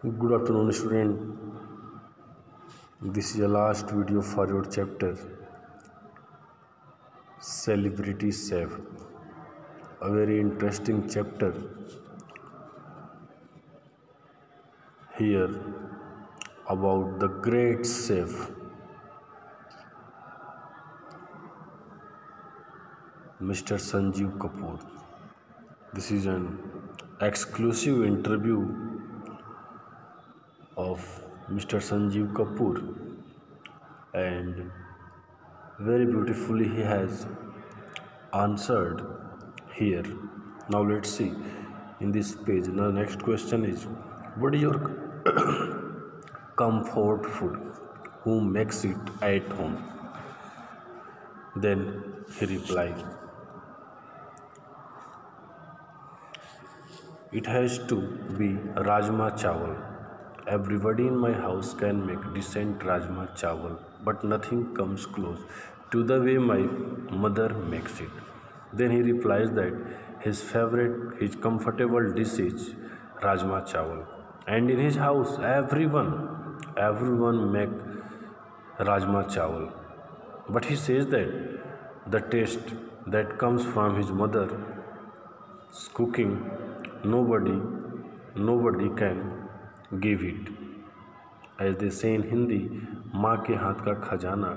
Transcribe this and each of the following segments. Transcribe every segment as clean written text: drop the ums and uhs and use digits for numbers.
Good afternoon, student. This is the last video for your chapter Celebrity Chef. A very interesting chapter here about the great chef Mr. Sanjeev Kapoor. This is an exclusive interview of Mr. Sanjeev Kapoor, and very beautifully he has answered here. Now let's see in this page. Now next question is, what is your comfort food? Who makes it at home? Then he replied, it has to be Rajma Chawal. Everybody in my house can make decent Rajma Chawal, but nothing comes close to the way my mother makes it. Then he replies that his comfortable dish is Rajma Chawal, and in his house everyone make Rajma Chawal. But he says that the taste that comes from his mother's cooking, nobody can give it. As they say in Hindi, माँ के हाथ का खजाना,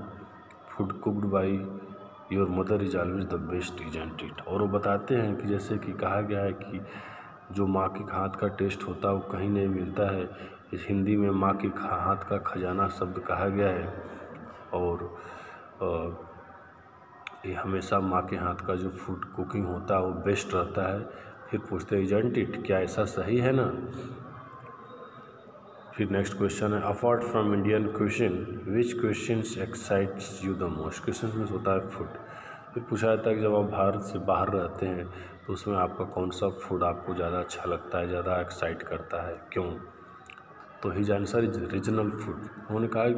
food cooked by your mother is always the best, isn't it? और वो बताते हैं कि जैसे कि कहा गया है कि जो माँ के हाथ का टेस्ट होता है वो कहीं नहीं मिलता है। इस हिंदी में माँ के हाथ का खजाना शब्द कहा गया है, और ये हमेशा माँ के हाथ का जो फूड कुकिंग होता है वो बेस्ट रहता है। फिर पूछते हैं इजंट इट, क्या ऐसा सही है ना? फिर नेक्स्ट क्वेश्चन है, apart from Indian question which questions excites you the most? Question में होता है फूड। फिर पूछा जाता है कि जब आप भारत से बाहर रहते हैं तो उसमें आपका कौन सा फूड आपको ज़्यादा अच्छा लगता है, ज़्यादा एक्साइट करता है, क्यों? तो his answer is regional food. उन्होंने कहा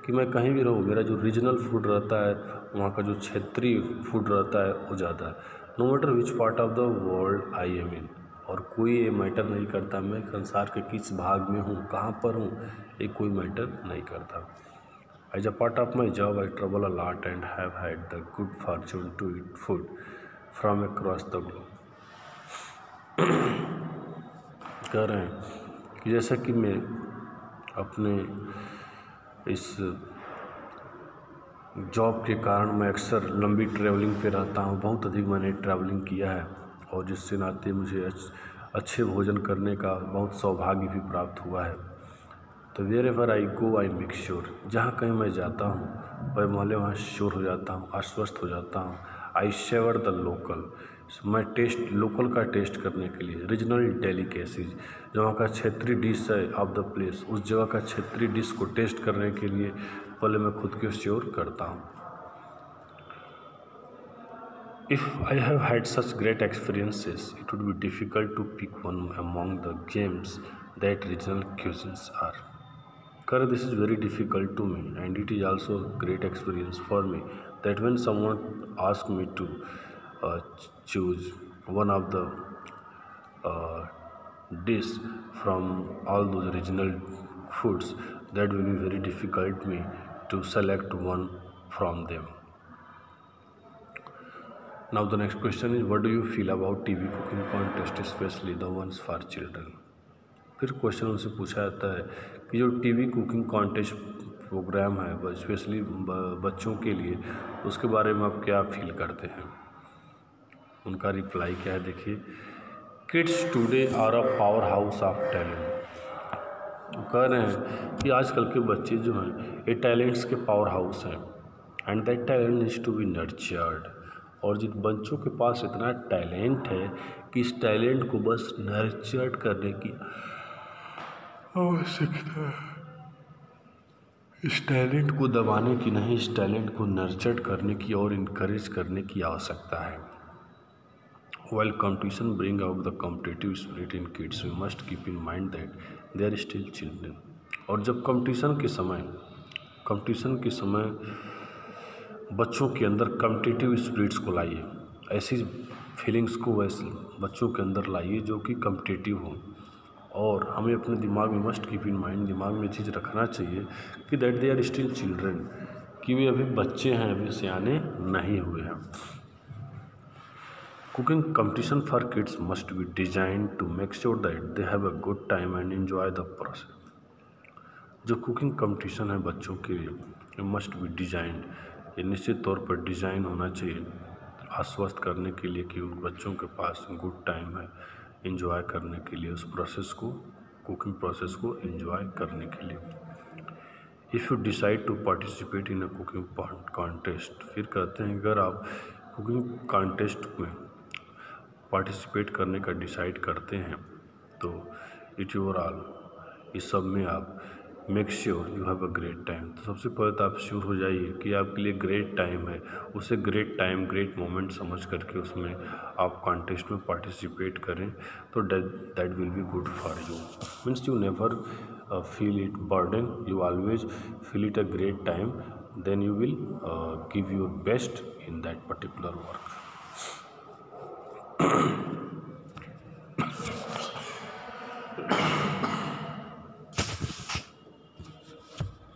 कि मैं कहीं भी रहूँ, मेरा जो रीजनल फूड रहता है, वहाँ का जो क्षेत्रीय फूड रहता है वो ज़्यादा है। No matter which part of the world I am in, और कोई ये मैटर नहीं करता मैं संसार के किस भाग में हूँ, कहाँ पर हूँ, ये कोई मैटर नहीं करता। As a part of my job I travel a lot and have had the good fortune to eat food from across the globe. कह रहे हैं कि जैसा कि मैं अपने इस जॉब के कारण मैं अक्सर लंबी ट्रैवलिंग पे रहता हूँ, बहुत अधिक मैंने ट्रैवलिंग किया है, और जिससे नाते मुझे अच्छे भोजन करने का बहुत सौभाग्य भी प्राप्त हुआ है। तो wherever I go I make sure, जहाँ कहीं मैं जाता हूँ वह मोहल्ले वहाँ श्योर हो जाता हूँ, आश्वस्त हो जाता हूँ। आई शेवर द लोकल, मैं लोकल का टेस्ट करने के लिए, रीजनल डेलिकेसीज, जो वहाँ का क्षेत्रीय डिश है ऑफ द प्लेस, उस जगह का क्षेत्रीय डिश को टेस्ट करने के लिए पहले मैं खुद को श्योर करता हूँ। If I have had such great experiences, it would be difficult to pick one among the games that regional cuisines are. This is very difficult to me, and it is also a great experience for me that when someone asks me to choose one of the dish from all those regional foods, that will be very difficult me to select one from them. Now the next question is, what do you feel about TV cooking contest, especially the ones for children? फिर question उनसे पूछा जाता है कि जो TV cooking contest programme है specially बच्चों के लिए, उसके बारे में आप क्या फील करते हैं? उनका रिप्लाई क्या है, देखिए। Kids today are a power house of talent. कह रहे हैं कि आजकल के बच्चे जो हैं ये टैलेंट्स के पावर हाउस हैं, and that talent is to be nurtured. और जिन बच्चों के पास इतना टैलेंट है कि इस टैलेंट को बस नर्चर्ड करने की आवश्यकता है, इस टैलेंट को दबाने की नहीं, इस टैलेंट को नर्चर्ड करने की और इनकरेज करने की आवश्यकता है। While competition bring out the competitive spirit in kids, we must keep in mind that they are still children. और जब कंपटीशन के समय बच्चों के अंदर कॉम्पिटिटिव स्पिरिट्स को लाइए, ऐसी फीलिंग्स को वैसे बच्चों के अंदर लाइए जो कि कॉम्पिटिटिव हो, और हमें अपने दिमाग में मस्ट कीप इन माइंड, दिमाग में चीज़ रखना चाहिए कि that they are still children, कि वे अभी बच्चे हैं, अभी सियाने नहीं हुए हैं। Cooking competition for kids must be design to make sure that they have a good time and enjoy the process. जो कुकिंग कंपटीशन है बच्चों के लिए मस्ट बी डिजाइंड, ये निश्चित तौर पर डिज़ाइन होना चाहिए आश्वस्त करने के लिए कि उन बच्चों के पास गुड टाइम है एंजॉय करने के लिए, उस प्रोसेस को, कुकिंग प्रोसेस को एंजॉय करने के लिए। If you decide to participate in a cooking contest, फिर कहते हैं अगर आप कुकिंग कॉन्टेस्ट में पार्टिसिपेट करने का डिसाइड करते हैं तो इट योर ऑल, इस सब में आप make sure you have a great time. तो सबसे पहले तो आप श्योर हो जाइए कि आपके लिए ग्रेट टाइम है, उसे ग्रेट टाइम, ग्रेट मोमेंट समझ करके उसमें आप कॉन्टेस्ट में पार्टिसिपेट करें, तो that will be good for you. Means you never feel it burden, you always feel it a great time, then you will give your best in that particular work.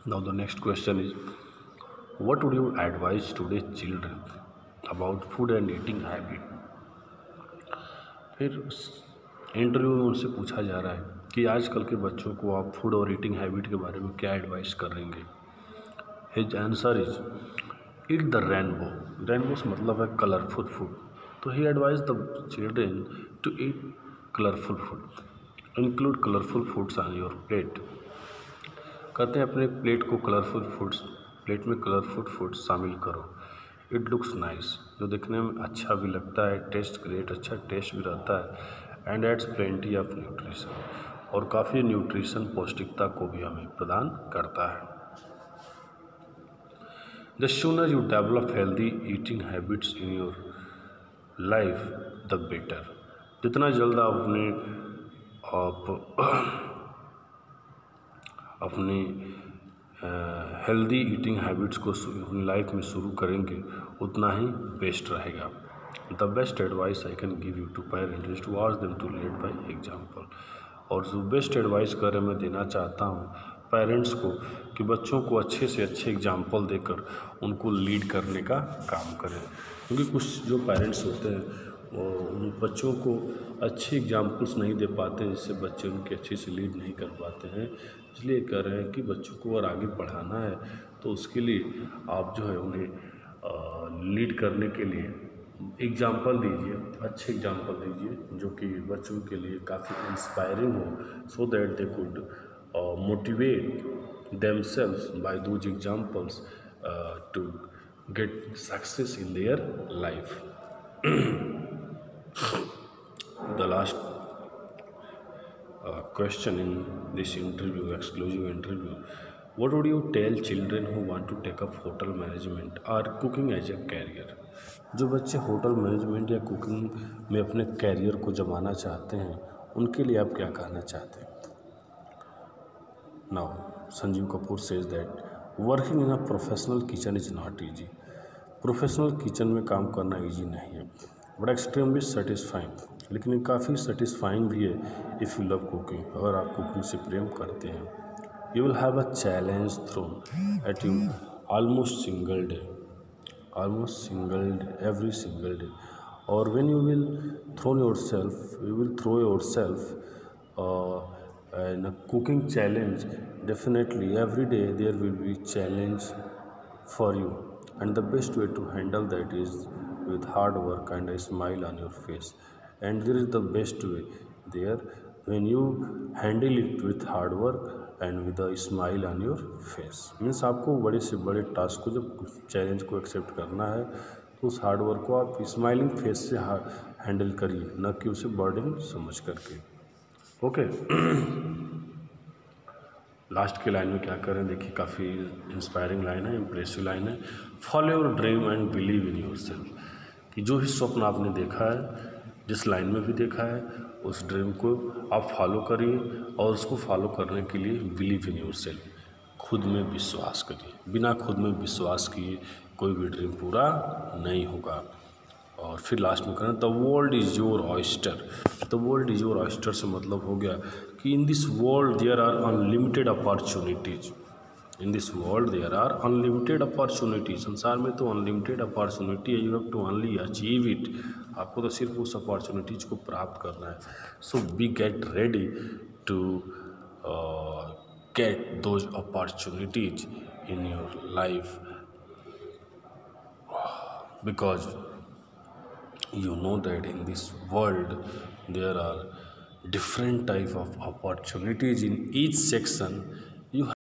Now the next question is, what would you advise today's children about food and eating habit? फिर interview में उनसे पूछा जा रहा है कि आजकल के बच्चों को आप फूड और ईटिंग हैबिट के बारे में क्या एडवाइस करेंगे। His answer is eat the rainbow. Rainbow से मतलब है कलरफुल फूड। तो he advise the children to eat colourful food, include colourful foods on your plate. कहते हैं अपने प्लेट को कलरफुल फूड्स, प्लेट में कलरफुल फूड्स शामिल करो। इट लुक्स नाइस, जो दिखने में अच्छा भी लगता है, टेस्ट ग्रेट, अच्छा टेस्ट भी रहता है, and adds plenty of nutrition, और काफ़ी न्यूट्रिशन, पौष्टिकता को भी हमें प्रदान करता है। The sooner you develop healthy eating habits in your life the better. जितना जल्द अपनी हेल्दी ईटिंग हैबिट्स को अपनी लाइफ में शुरू करेंगे उतना ही बेस्ट रहेगा। The best advice I can give you to parents is to ask them to lead by example. और जो बेस्ट एडवाइस करें मैं देना चाहता हूँ पेरेंट्स को कि बच्चों को अच्छे से अच्छे एग्जाम्पल देकर उनको लीड करने का काम करें, क्योंकि कुछ जो पेरेंट्स होते हैं वो उन बच्चों को अच्छे एग्जाम्पल्स नहीं दे पाते, जिससे बच्चे उनके अच्छे से लीड नहीं कर पाते हैं। इसलिए कह रहे हैं कि बच्चों को अगर आगे पढ़ाना है तो उसके लिए आप जो है उन्हें लीड करने के लिए एग्जाम्पल दीजिए, अच्छे एग्जाम्पल दीजिए जो कि बच्चों के लिए काफ़ी इंस्पायरिंग हो, so that they could motivate themselves by those examples to get success in their life. The last question in this interview, exclusive interview, what would you tell children who want to take up hotel management or cooking as a career? जो बच्चे hotel management या cooking में अपने career को जमाना चाहते हैं उनके लिए आप क्या कहना चाहते हैं? Now, Sanjeev Kapoor says that working in a professional kitchen is not easy. Professional kitchen में काम करना इजी नहीं है, बट एक्सट्रीमली सेटिस्फाइंग, लेकिन ये काफ़ी सेटिस्फाइंग भी है इफ़ यू लव कुकिंग। अगर आप कुकिंग से प्रेम करते हैं, you will have a challenge thrown at you almost single day, every single day. और when you will throw yourself in a cooking challenge, definitely every day there will be challenge for you, and the best way to handle that is with hard work and a smile on your face. And there is the best way there when you handle it with hard work and with a smile on your face. Means आपको बड़े से बड़े task को, जब challenge को accept करना है तो उस हार्ड वर्क को आप स्माइलिंग फेस से हैंडल करिए, न कि उसे बर्डन समझ करके। ओके, लास्ट की लाइन में क्या करें, देखिए काफ़ी इंस्पायरिंग लाइन है, इम्प्रेसिव लाइन है। Follow your dream and believe in your self, कि जो भी स्वप्न आपने देखा है, जिस लाइन में भी देखा है, उस ड्रीम को आप फॉलो करिए, और उसको फॉलो करने के लिए बिलीव इन योर सेल्फ, खुद में विश्वास करिए। बिना खुद में विश्वास किए कोई भी ड्रीम पूरा नहीं होगा। और फिर लास्ट में करें, the world is your oyster, the the world is your oyster से मतलब हो गया कि in this world there are unlimited opportunities. In this world there are unlimited opportunity. संसार में तो अनलिमिटेड अपॉर्चुनिटी है, you have to only achieve it. आपको तो सिर्फ उस अपॉर्चुनिटीज़ को प्राप्त करना है। So be get ready to get those opportunities in your life, because you know that in this world there are different type of opportunities in each section,